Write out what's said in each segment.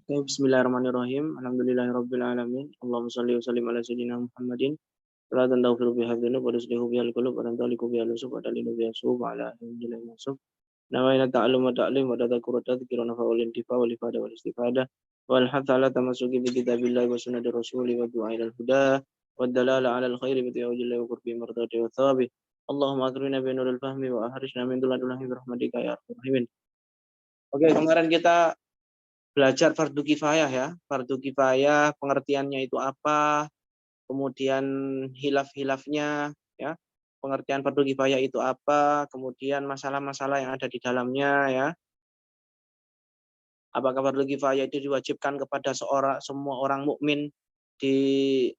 Oke, bismillahirrahmanirrahim. Alhamdulillahirabbil alamin. Allahumma shalli wa sallim ala sayyidina Muhammadin. Salatan taghfiru biha dzunub wa tuslihu biha al-qulub wa tantaliqu biha al-usub wa talinu biha as-sub wa ala alihi wa sahbihi. Nawaina ta'allum wa ta'lim wa tadhakkur wa tadhkir wa nafa wal intifa wal ifada wal istifadah wal hatta ala tamassuki bi kitabillahi wa sunnati rasuli wa du'a ila al-huda wa dalala ala al-khairi bi tawajjuhi wa qurbi mardati wa thawabi. Allahumma akrina bi nuril fahmi wa ahrijna min dhulalahi bi rahmatika ya arhamar rahimin. Oke, kemarin kita belajar fardu kifayah ya. Fardu kifayah pengertiannya itu apa, kemudian hilaf-hilafnya ya. Pengertian fardu kifayah itu apa, kemudian masalah-masalah yang ada di dalamnya ya. Apakah fardu kifayah itu diwajibkan kepada semua orang mukmin di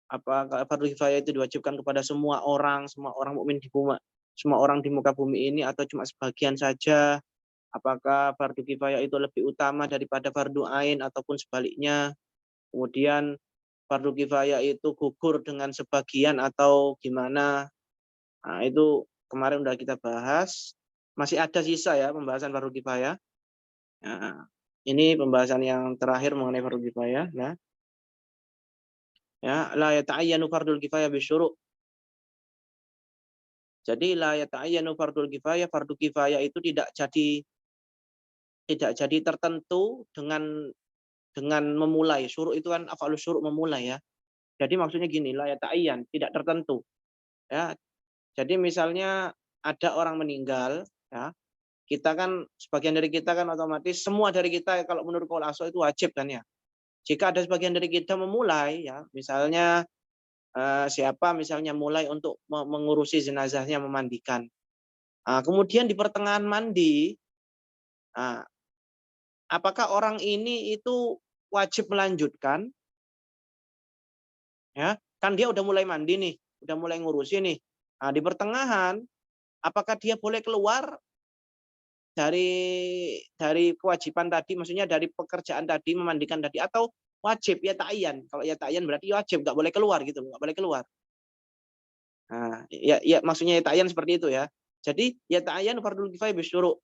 apakah fardu kifayah itu diwajibkan kepada semua orang mukmin di bumi, semua orang di muka bumi ini atau cuma sebagian saja? Apakah fardu kifayah itu lebih utama daripada fardu ain ataupun sebaliknya? Kemudian fardu kifayah itu gugur dengan sebagian atau gimana? Nah, itu kemarin udah kita bahas. Masih ada sisa ya pembahasan fardu kifayah. Nah, ini pembahasan yang terakhir mengenai fardu kifayah ya. Ya, la yata'ayyanu fardul kifayah bisyuru'. Jadi la yata'ayyanu fardul kifayah, fardu kifayah itu tidak jadi tertentu dengan memulai. Syuru' itu kan af'alus syuru' memulai ya. Jadi maksudnya gini, la yata'ayyan, tidak tertentu. Ya. Jadi misalnya ada orang meninggal ya. Kita kan sebagian dari kita kan otomatis semua dari kita kalau menurut qaul ashab itu wajib kan ya. Jika ada sebagian dari kita memulai ya, misalnya siapa misalnya mulai untuk mengurusi jenazahnya, memandikan. Nah, kemudian di pertengahan mandi, nah, apakah orang ini itu wajib melanjutkan? Ya, kan dia udah mulai mandi nih, udah mulai ngurusin nih. Nah, di pertengahan, apakah dia boleh keluar dari kewajiban tadi, maksudnya dari pekerjaan tadi, memandikan tadi, atau wajib ya ta'ayyan? Kalau ya ta'ayyan berarti wajib, nggak boleh keluar gitu, nggak boleh keluar. Nah, ya maksudnya ya ta'ayyan seperti itu ya. Jadi ya ta'ayyan fardhu kifayah bisyuru'.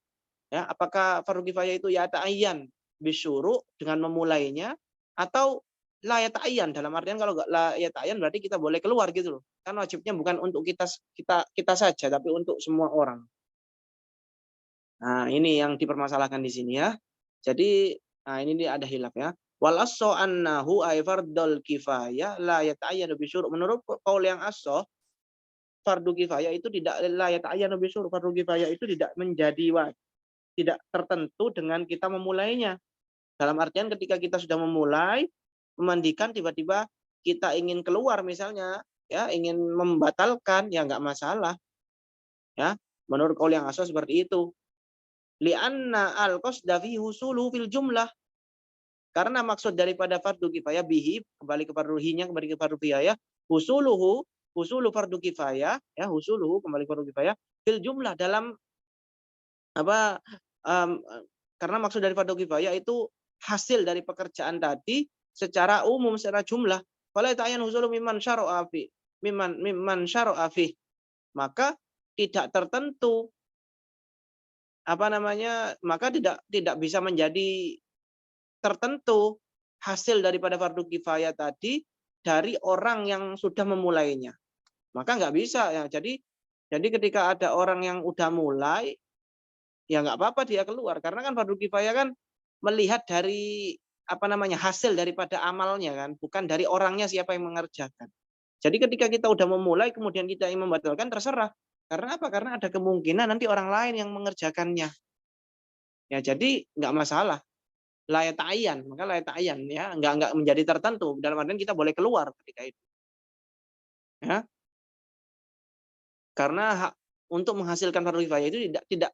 Ya, apakah fardu kifayah itu ya ta'ayyan bisyuru' dengan memulainya atau la ya ta'ayyan, dalam artian kalau enggak la ya ta'ayyan berarti kita boleh keluar gitu loh. Kan wajibnya bukan untuk kita saja tapi untuk semua orang. Nah, ini yang dipermasalahkan di sini ya. Jadi, nah ini ada hilaf ya. Wal asso annahu ay fardul kifayah la yata'ayyanu bisyuru'. Menurut qaul yang asso, fardu kifayah itu tidak la yata'ayyanu bisyuru'. Fardu kifayah itu tidak menjadi tidak tertentu dengan kita memulainya. Dalam artian ketika kita sudah memulai memandikan, tiba-tiba kita ingin keluar misalnya, ya ingin membatalkan, ya nggak masalah. Ya, menurut qaul yang asal seperti itu. Li'anna al-qasda fi husulu fil jumlah. Karena maksud daripada fardu kifayah bihi, kembali ke fardu hinya, kembali ke fardu kifayah, husulu fardu kifayah, ya husuluhu kembali ke fardu kifayah fil jumlah, dalam apa karena maksud dari fardu kifayah itu hasil dari pekerjaan tadi secara umum, secara jumlah. Fala ta'ayyan husulu mimman syara'a fi mimman syara'a fi. Maka tidak tertentu maka tidak bisa menjadi tertentu hasil daripada fardu kifayah tadi dari orang yang sudah memulainya. Maka nggak bisa ya. Jadi ketika ada orang yang udah mulai, ya nggak apa-apa dia keluar, karena kan fardu kifayah kan melihat dari hasil daripada amalnya kan, bukan dari orangnya siapa yang mengerjakan. Jadi ketika kita udah memulai kemudian kita yang membatalkan, terserah. Karena apa? Karena ada kemungkinan nanti orang lain yang mengerjakannya. Ya jadi nggak masalah. La yata'ayyan, maka la yata'ayyan ya, nggak menjadi tertentu. Dalam artian kita boleh keluar ketika itu. Ya. Karena untuk menghasilkan fardu kifayah itu tidak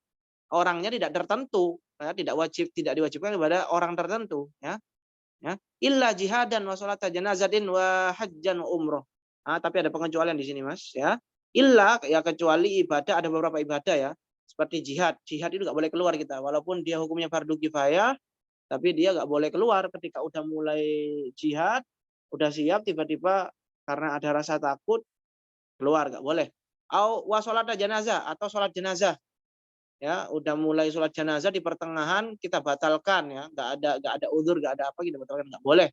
orangnya tidak tertentu, ya, tidak diwajibkan kepada orang tertentu, ya. Ya. Illa jihadan wa sholata janazatin wa hajjan wa umroh. Nah, tapi ada pengecualian di sini, Mas, ya. Illa ya kecuali ibadah, ada beberapa ibadah ya. Seperti jihad. Jihad itu nggak boleh keluar kita, walaupun dia hukumnya fardu kifayah, tapi dia nggak boleh keluar ketika udah mulai jihad, udah siap tiba-tiba karena ada rasa takut keluar, nggak boleh. Wa sholata janazah atau sholat jenazah. ya udah mulai sholat jenazah di pertengahan kita batalkan ya, nggak ada udzur, nggak ada apa kita batalkan, nggak boleh.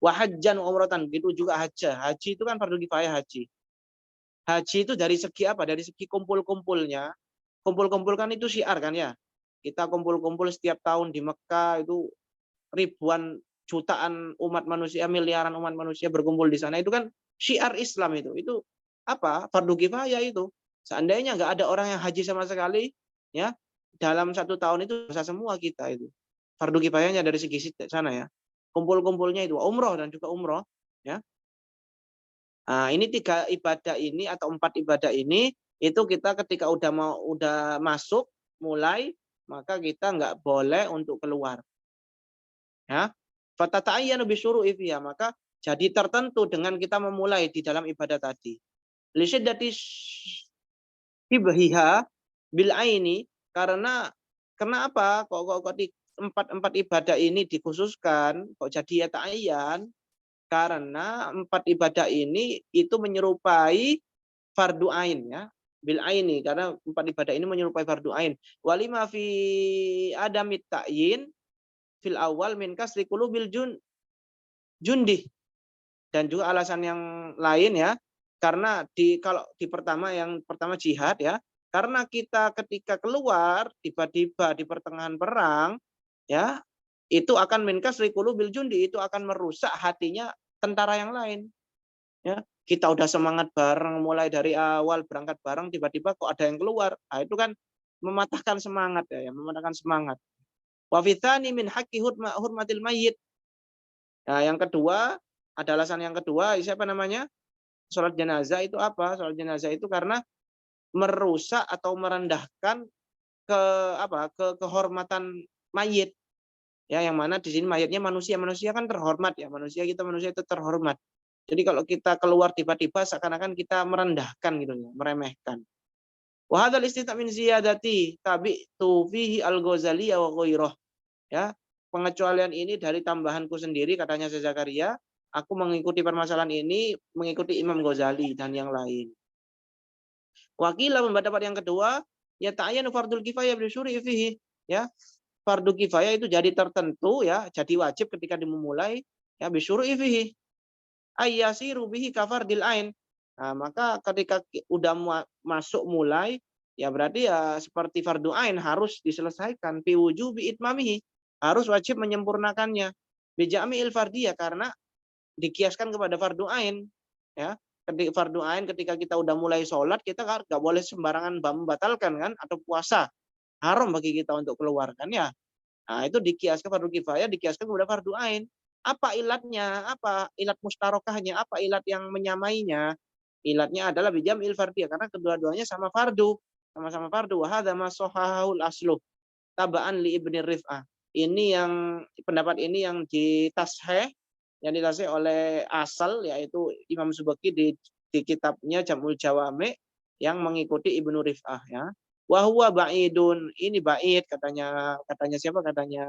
Wa hajjan umratan, gitu juga haji. Haji itu kan fardu kifayah haji. Haji itu dari segi apa? Dari segi kumpul-kumpulnya. Kumpul-kumpul kan itu syiar kan ya. Kita kumpul-kumpul setiap tahun di Mekah itu ribuan jutaan umat manusia, miliaran umat manusia berkumpul di sana, itu kan syiar Islam itu. Itu apa? Fardu kifayah itu. Seandainya nggak ada orang yang haji sama sekali, ya dalam 1 tahun itu bisa semua kita itu. Fardu kifayahnya dari segi sana ya. Kumpul-kumpulnya itu umroh dan juga umroh, ya. Nah, ini 3 ibadah ini atau 4 ibadah ini itu kita ketika udah masuk mulai, maka kita nggak boleh untuk keluar. Ya. Fatata'ayyanu bisyuru'i fiha, maka jadi tertentu dengan kita memulai di dalam ibadah tadi. Li syiddati shibhiha bil aini, karena kenapa kok di empat ibadah ini dikhususkan kok jadi ta'ayyan? Karena 4 ibadah ini itu menyerupai fardu ain ya, bil aini, karena 4 ibadah ini menyerupai fardu ain. Walima fi adamit ta'yin fil awal min kasri qulubil jundi, dan juga alasan yang lain ya, karena kalau di yang pertama jihad ya, karena kita ketika keluar tiba-tiba di pertengahan perang ya, itu akan min kasri qulubil jundi, itu akan merusak hatinya tentara yang lain. Ya, kita udah semangat bareng mulai dari awal berangkat bareng, tiba-tiba kok ada yang keluar. Nah, itu kan mematahkan semangat ya, mematahkan semangat. Wa fitsani min haqqi hurmatil mayyit. Nah, yang kedua, ada alasan yang kedua, siapa namanya? Sholat jenazah itu apa? Sholat jenazah itu karena merusak atau merendahkan ke kehormatan mayit. Ya, yang mana di sini mayitnya manusia. Manusia kan terhormat ya. Manusia itu terhormat. Jadi kalau kita keluar tiba-tiba seakan-akan kita merendahkan gitu ya, meremehkan. Wa hadzal istithna min ziyadati tabi'tu fihi al-Ghazali wa ghairah. Ya, pengecualian ini dari tambahanku sendiri, katanya Syekh Zakaria, aku mengikuti permasalahan ini mengikuti Imam Ghazali dan yang lain. Wakilah pendapat yang kedua, ya ta'ayyanu fardul kifayah bi syuru'i fihi, ya. Fardu kifayah itu jadi tertentu ya, jadi wajib ketika dimulai ya bi syuru'i fihi. Ayyasiru bihi kafardil ain. Nah, maka ketika udah masuk mulai, ya berarti ya seperti fardu ain harus diselesaikan. Fi wujubi itmamihi, harus wajib menyempurnakannya. Bijami'il fardiyah, karena dikiaskan kepada fardu ain. Ya, ketika fardu ain ketika kita udah mulai sholat, kita nggak boleh sembarangan membatalkan kan, atau puasa. Haram bagi kita untuk keluar kan ya. Nah, itu dikiaskan fardu kifayah, dikiaskan kepada fardu ain. Apa ilatnya? Apa ilat mustarokahnya? Apa ilat yang menyamainya? Ilatnya adalah bijamil fardiyah, karena kedua-duanya sama fardu, sama-sama fardu. Wa hadza ma sahahul aslu tabaan li Ibnu Rif'ah. Ini yang pendapat ini yang yang ditasheh oleh asal, yaitu Imam Subaki di kitabnya Jam'ul Jawami yang mengikuti Ibnu Rif'ah ya. Wa huwa ba'idun, ini ba'id, katanya siapa? Katanya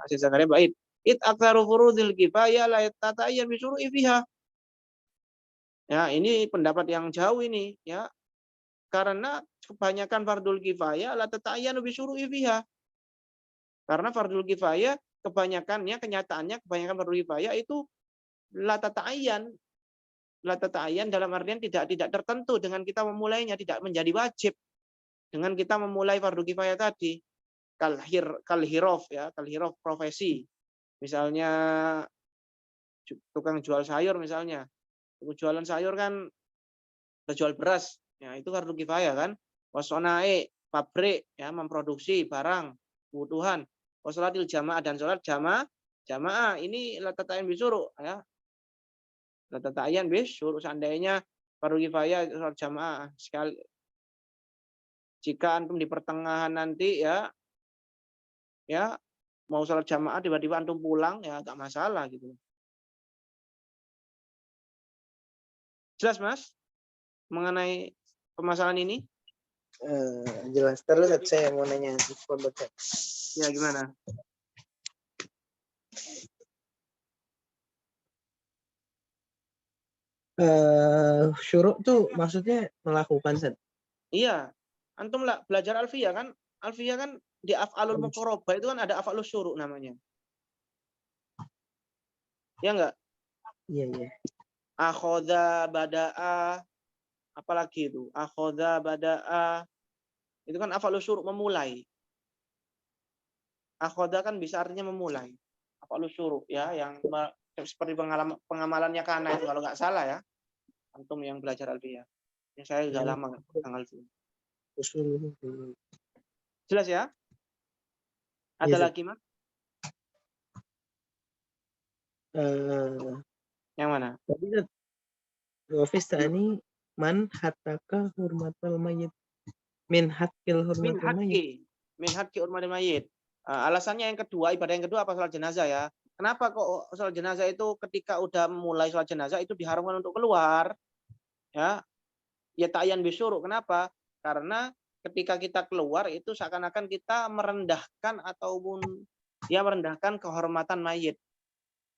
Syekh Zakaria, ba'id. It aktsaru furudil kifayah la tata'ayyan bi syuru'i fiha. Ya, ini pendapat yang jauh ini ya. Karena kebanyakan fardul kifayah la tata'ayyan bi syuru'i fiha. Karena fardul kifayah kenyataannya kebanyakan fardul kifayah itu la tata'ayyan. La tata'ayyan dalam artian tidak tertentu dengan kita memulainya, tidak menjadi wajib dengan kita memulai fardu kifayah tadi. Kalhirof ya, kalhirof profesi. Misalnya tukang jual sayur misalnya. Tukang jualan sayur kan jual beras, ya itu fardu kifayah kan. Wasonae, pabrik ya memproduksi barang kebutuhan. Wasolatil jamaah, dan sholat jamaah ini latatayan bisuruh ya. Latatayan bisuruh, seandainya fardu kifayah sholat jamaah sekali. Jika antum di pertengahan nanti ya mau sholat jamaah tiba-tiba antum pulang ya nggak masalah gitu. Jelas Mas mengenai permasalahan ini? Jelas. Terus saya mau nanya. Ya gimana? Syuruk tuh maksudnya melakukan. Iya, antum lah belajar alfiyah kan, Alfiyah kan di af'alul muqarrabah itu kan ada af'alus syuru' namanya. Ya enggak? Iya, iya. Akhoda, bada'a, apalagi itu? Akhoda, bada'a. Itu kan af'alus syuru' memulai. Akhoda kan bisa artinya memulai. Af'alus syuru' ya, yang seperti pengamalannya Kana itu kalau nggak salah ya. Antum yang belajar Alfiyah. Ya, saya udah Yang lama nggak tanggal itu. usul. Jelas ya? Iya, Ada Zat. lagi, Mas? Eh, Yang mana? Tadi Zat, Wafis tani man hataka hurmatal mayit. Min hatkil Min hurmatil mayit. hakki. Min hakki urmatil mayit. Alasannya yang kedua, ibadah yang kedua apa sholat jenazah ya. Kenapa kok sholat jenazah itu ketika udah mulai sholat jenazah itu diharamkan untuk keluar? Ya, ya ta'yan bisyuru'. Kenapa? Karena ketika kita keluar itu seakan-akan kita merendahkan ataupun ya merendahkan kehormatan mayit,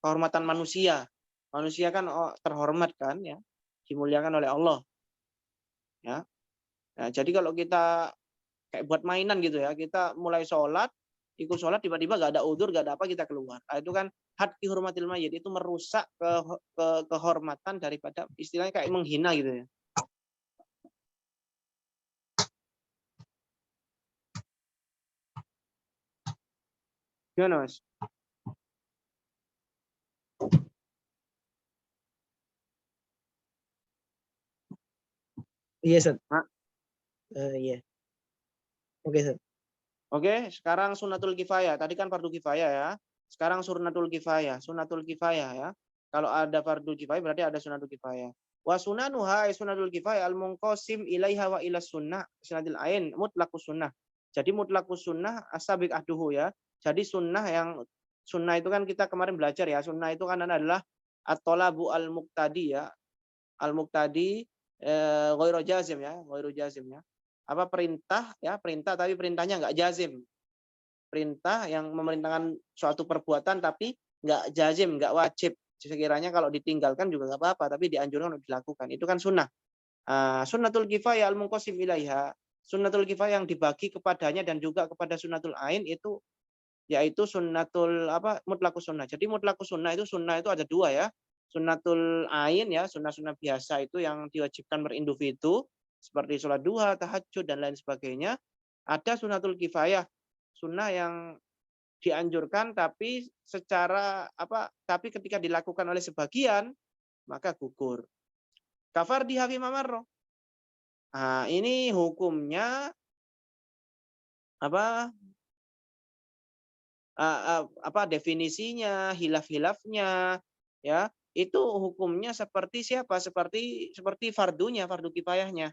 kehormatan manusia. Manusia kan terhormat kan ya, dimuliakan oleh Allah. Ya. Nah, jadi kalau kita kayak buat mainan gitu ya, kita mulai sholat, ikut sholat tiba-tiba gak ada udzur, gak ada apa kita keluar. Nah, itu kan hati hurmatil mayyit, itu merusak kehormatan daripada istilahnya kayak menghina gitu ya. Gimana, Mas? Iya, Zat. Nah, Iya. Oke, Zat. Oke, sekarang sunatul kifayah. Tadi kan fardu kifayah ya. Sekarang sunatul kifayah. Sunatul kifayah ya. Kalau ada fardu kifayah berarti ada sunatul kifayah. Wa sunanuha sunatul kifayah al munqasim ilaiha wa ila sunnah sunatul ain mutlaqus sunnah. Jadi mutlaqus sunnah asabiq ahduhu ya. Jadi sunnah itu kan kita kemarin belajar ya. Sunnah itu kan adalah at-talabu al-muqtadi ya. Al-muqtadi ghairu jazim ya, ghairu jazim ya. Apa perintah ya, perintah tapi perintahnya nggak jazim. Perintah yang memerintahkan suatu perbuatan tapi nggak jazim, nggak wajib. Sekiranya kalau ditinggalkan juga nggak apa-apa, tapi dianjurkan untuk dilakukan. Itu kan sunnah. Sunnatul kifayah al-munqasim ilaiha. Sunnatul kifayah yang dibagi kepadanya dan juga kepada sunnatul ain itu yaitu sunnatul mutlaqus sunnah. Jadi mutlaqus sunnah itu ada dua ya. Sunnatul ain ya, sunnah-sunnah biasa itu yang diwajibkan berindividu seperti sholat duha, tahajud dan lain sebagainya. Ada sunnatul kifayah, sunnah yang dianjurkan tapi tapi ketika dilakukan oleh sebagian maka gugur. Kafar di hafi mamarro. Nah, ini hukumnya definisinya, hilaf-hilafnya ya. Itu hukumnya seperti siapa? Seperti fardu kifayahnya.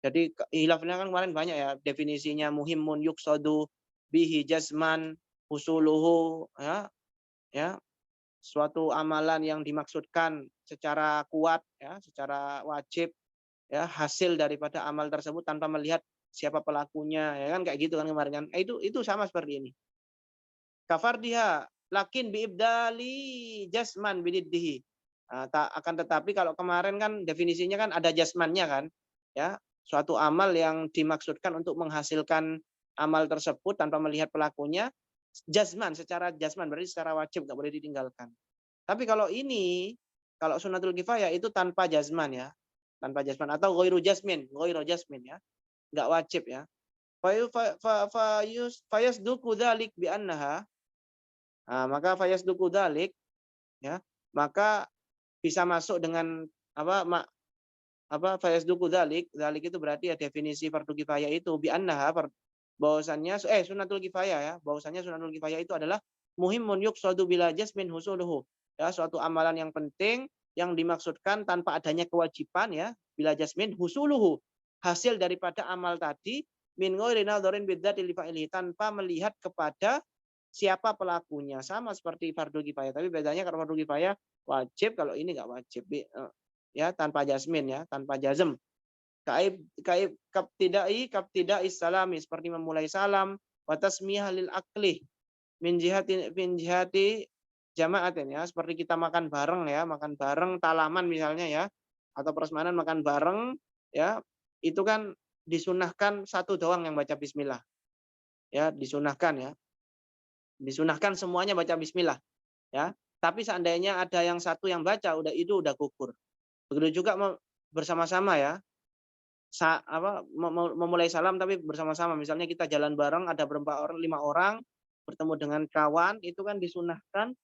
Jadi hilafnya kan kemarin banyak ya, definisinya muhimmun yuqsadu bihi jazman husuluhu ya, suatu amalan yang dimaksudkan secara kuat ya, secara wajib ya, hasil daripada amal tersebut tanpa melihat siapa pelakunya ya kan, kayak gitu kan kemarin kan. Itu sama seperti ini. Kafardiha lakin biibdali jasman bididdihi. Akan tetapi kalau kemarin kan definisinya kan ada jasmannya kan ya, suatu amal yang dimaksudkan untuk menghasilkan amal tersebut tanpa melihat pelakunya, secara jasman berarti secara wajib nggak boleh ditinggalkan. Tapi kalau sunnatul kifayah itu tanpa jasman ya, tanpa jasman atau ghairu jasmin ya, nggak wajib ya. Fayasduqu dzalik bi annaha. Maka fayasduqu dzalik ya, maka bisa masuk dengan fayasduqu dzalik itu berarti ya definisi fardu kifayah itu bi annaha bahwasannya sunnatul kifayah ya, bahwasannya sunnatul kifayah itu adalah muhimmun yuqsadu bila jasmin husuluhu ya, suatu amalan yang penting yang dimaksudkan tanpa adanya kewajiban ya, bila jasmin husuluhu, hasil daripada amal tadi min ghairi nadharin bidzati li fa'ili, tanpa melihat kepada siapa pelakunya. Sama seperti fardu kifayah, tapi bedanya kalau fardu kifayah wajib, kalau ini nggak wajib ya, tanpa jasmin ya, tanpa jazm. Kaib kaptidai salami, seperti memulai salam, wa tasmiyah lil akli min jihati jamaatin ya, seperti kita makan bareng talaman misalnya ya, atau prasmanan makan bareng ya, itu kan disunahkan satu doang yang baca bismillah. ya disunahkan ya. Disunahkan semuanya baca bismillah ya. Tapi seandainya ada yang satu yang baca itu udah gugur. Begitu juga bersama-sama ya. Memulai salam tapi bersama-sama. Misalnya kita jalan bareng ada berapa orang, 5 orang bertemu dengan kawan, itu kan disunahkan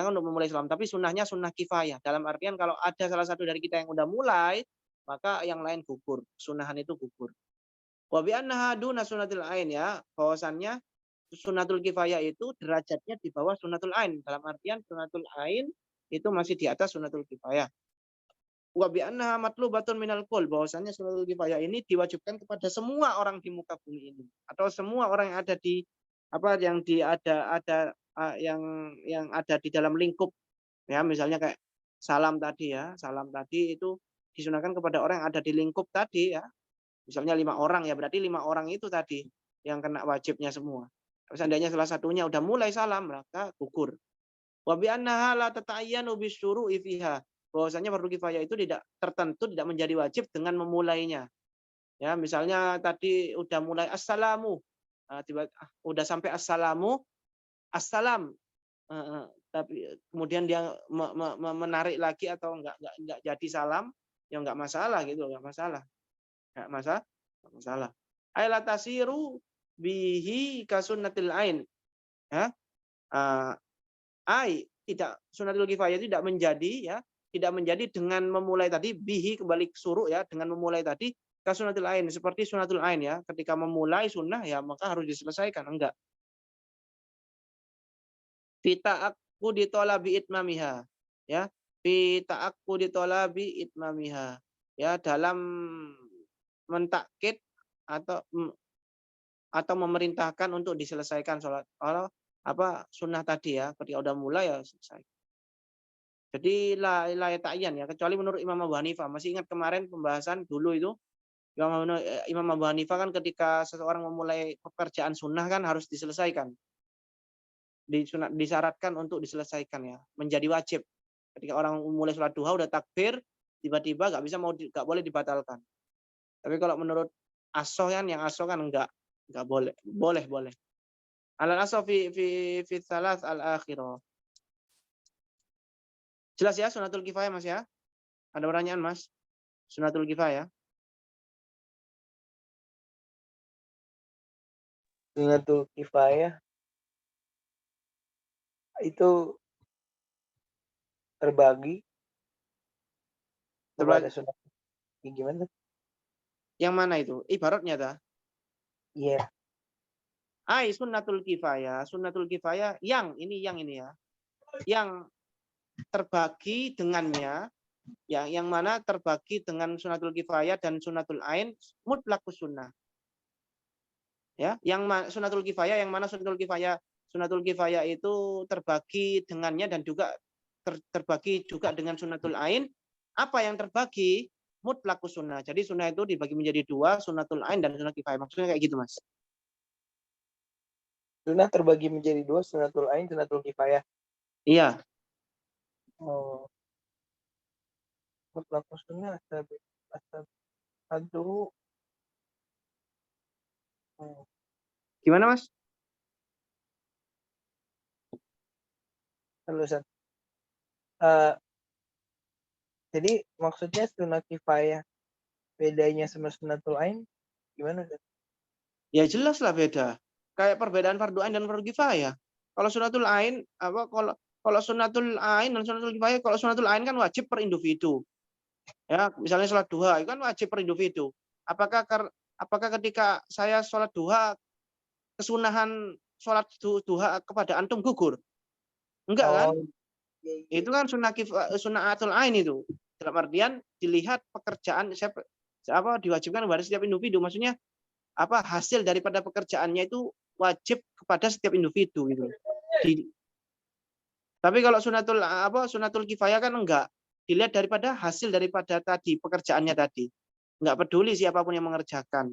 untuk memulai salam. Tapi sunnahnya sunnah kifayah. Dalam artian kalau ada salah satu dari kita yang udah mulai, maka yang lain gugur. Sunnahan itu gugur. Wa bi annaha duna sunnatul ain ya. Bahwasannya sunnatul kifayah itu derajatnya di bawah sunnatul ain. Dalam artian sunnatul ain itu masih di atas sunnatul kifayah. Wa bi annaha matlubatun minal kul, bahwasanya sunnatul kifayah ini diwajibkan kepada semua orang di muka bumi ini atau semua orang yang ada di yang ada di dalam lingkup ya, misalnya kayak salam tadi ya, salam tadi itu disunahkan kepada orang yang ada di lingkup tadi ya, misalnya 5 orang ya, berarti 5 orang itu tadi yang kena wajibnya semua. Seandainya salah satunya udah mulai salam maka gugur. Wa bi annaha la tata'ayyanu bisyuru'i fiha, bahwasanya fardu kifayah itu tidak tertentu, tidak menjadi wajib dengan memulainya. Ya, misalnya tadi udah mulai assalamu, udah sampai assalamu, assalam, tapi kemudian dia menarik lagi atau enggak jadi salam, ya enggak masalah gitu, enggak masalah. Enggak masalah. Aila tasiru bihi kasunnatil ain. Ya. Tidak, sunnatul kifayah tidak menjadi ya, tidak menjadi dengan memulai tadi bihi kembali suruh ya, dengan memulai tadi kasunatul ain, seperti sunatul ain ya, ketika memulai sunnah ya maka harus diselesaikan, enggak. Fita aku ditolabi itmamiha ya, fita aku ditolabi itmamiha ya, dalam mentakkid atau memerintahkan untuk diselesaikan sholat sunnah tadi ya, ketika udah mulai ya selesai. Jadi la ta'yan ya, kecuali menurut Imam Abu Hanifah. Masih ingat kemarin pembahasan dulu itu Imam Abu Hanifah kan ketika seseorang memulai pekerjaan sunnah kan harus diselesaikan. Disyaratkan untuk diselesaikan ya, menjadi wajib. Ketika orang memulai sholat duha udah takbir, tiba-tiba nggak boleh dibatalkan. Tapi kalau menurut asoh kan, yang asoh kan enggak boleh. Boleh. Al-asoh fi salas al-akhirah. Jelas ya sunatul kifayah Mas ya? Ada pertanyaan Mas? Sunatul kifayah. Sunnatul kifayah itu terbagi kepada sunat. Gimana? Yang mana itu? Ibaratnya dah. Iya. Sunnatul kifayah yang ini ya. Yang terbagi dengannya, yang mana terbagi dengan sunatul kifayah dan sunatul ain mutlaqus sunnah. Ya, yang sunatul kifayah, yang mana sunatul kifayah itu terbagi dengannya dan juga terbagi juga dengan sunatul ain. Apa yang terbagi? Mutlaqus sunnah. Jadi sunnah itu dibagi menjadi 2, sunatul ain dan sunatul kifayah. Maksudnya kayak gitu, Mas. Sunnah terbagi menjadi 2, sunatul ain, sunatul kifayah. Iya. Oh. Mutlaqus sunnah aduh. Gimana, Mas? Halo, Ustaz. Jadi maksudnya sunnah kifayah bedanya sama sunatul ain gimana, Ustaz? Ya jelas lah beda. Kayak perbedaan fardu ain dan fardu kifayah. Kalau sunatul ain kalau sunatul ain dan sunatul kifayah, kalau sunatul ain kan wajib per individu. Ya, misalnya sholat duha itu kan wajib per individu. Apakah ketika saya sholat duha kesunahan sholat duha kepada antum gugur? Enggak kan? Itu kan sunnatul ain itu. Dalam artian dilihat pekerjaan diwajibkan kepada setiap individu. Maksudnya hasil daripada pekerjaannya itu wajib kepada setiap individu gitu. Tapi kalau sunatul kifayah kan enggak. Dilihat daripada hasil daripada tadi pekerjaannya tadi. Enggak peduli siapapun yang mengerjakan.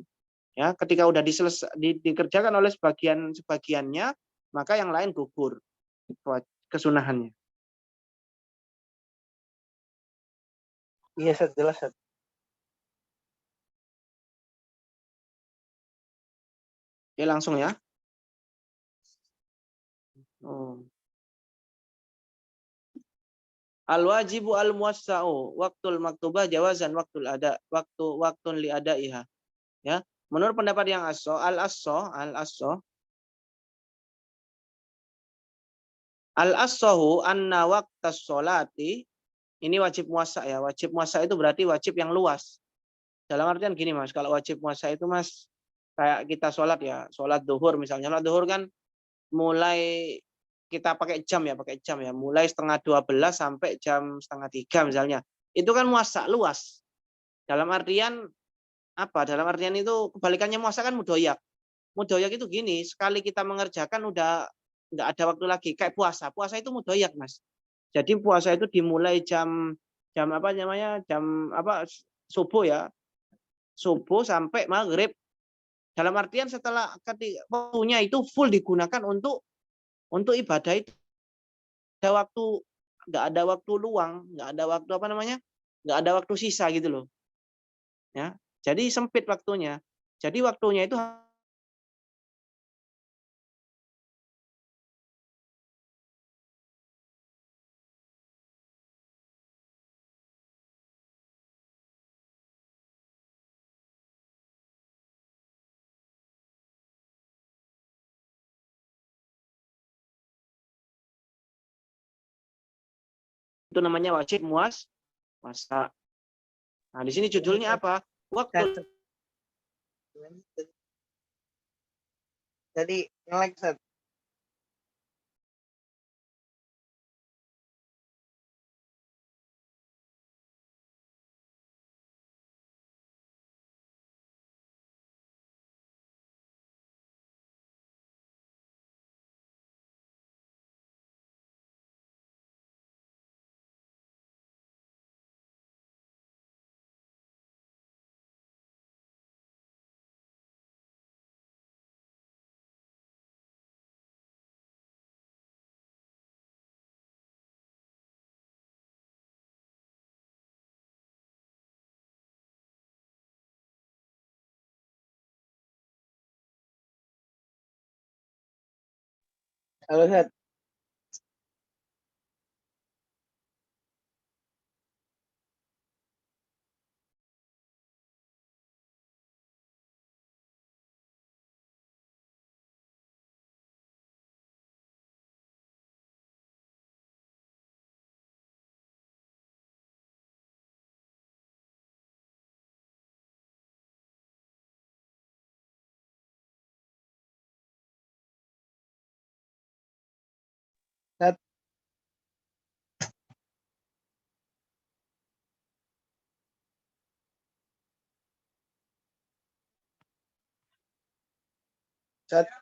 Ya, ketika udah dikerjakan oleh sebagiannya, maka yang lain gugur kesunahannya. Iya, Ustaz, jelas, Ustaz. Oke, langsung ya. Oh. Al-wajibu al-muwassa'u waktul maktubah jawazan waktul ada waktun li adaiha. Ya. Menurut pendapat yang al-assahu anna waqtas sholati ini wajib muwassa ya. Wajib muwassa itu berarti wajib yang luas. Dalam artian gini Mas, kalau wajib muwassa itu Mas kayak kita sholat ya, sholat duhur misalnya. Sholat duhur kan mulai kita pakai jam ya, mulai setengah 12 sampai jam setengah 3 misalnya. Itu kan muasa luas. Dalam artian apa? Dalam artian itu kebalikannya muasa kan mudoyak. Mudoyak itu gini, sekali kita mengerjakan udah nggak ada waktu lagi. Kayak puasa. Puasa itu mudoyak Mas. Jadi puasa itu dimulai jam jam apa namanya? Jam apa subuh ya. Subuh sampai maghrib. Dalam artian setelah waktunya itu full digunakan untuk ibadah itu. Ada waktu nggak ada waktu luang, nggak ada waktu apa namanya, nggak ada waktu sisa gitu loh, ya. Jadi sempit waktunya. Jadi waktunya itu namanya wajib muasa. Nah, di sini judulnya apa? Waktu. Jadi nge-lag Ustaz. Halo Ustaz. Ustaz. Ustaz.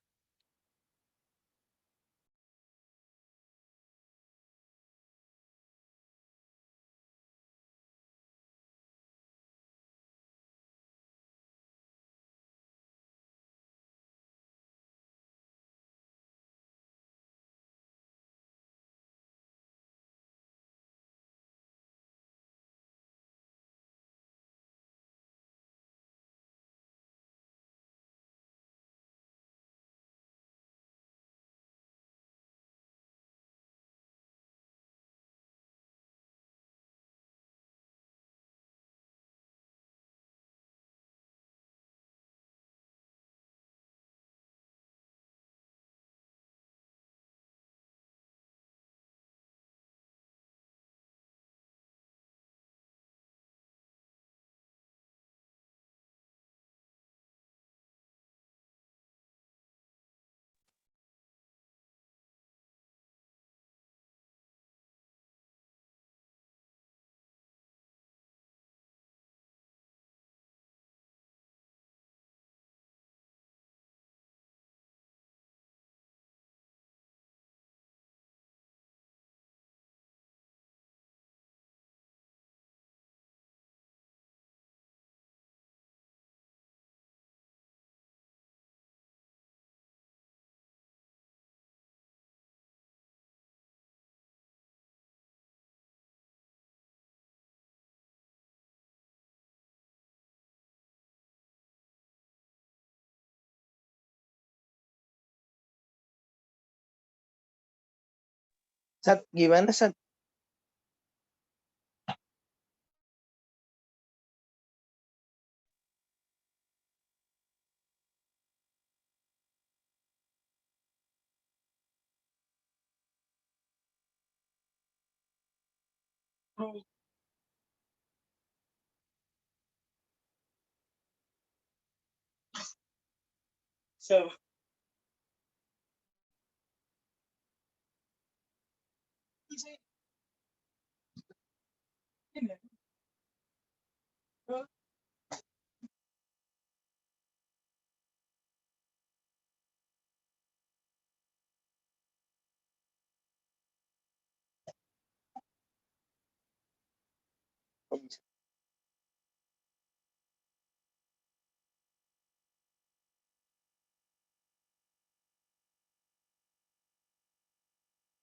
Sat, gimana Sat? So.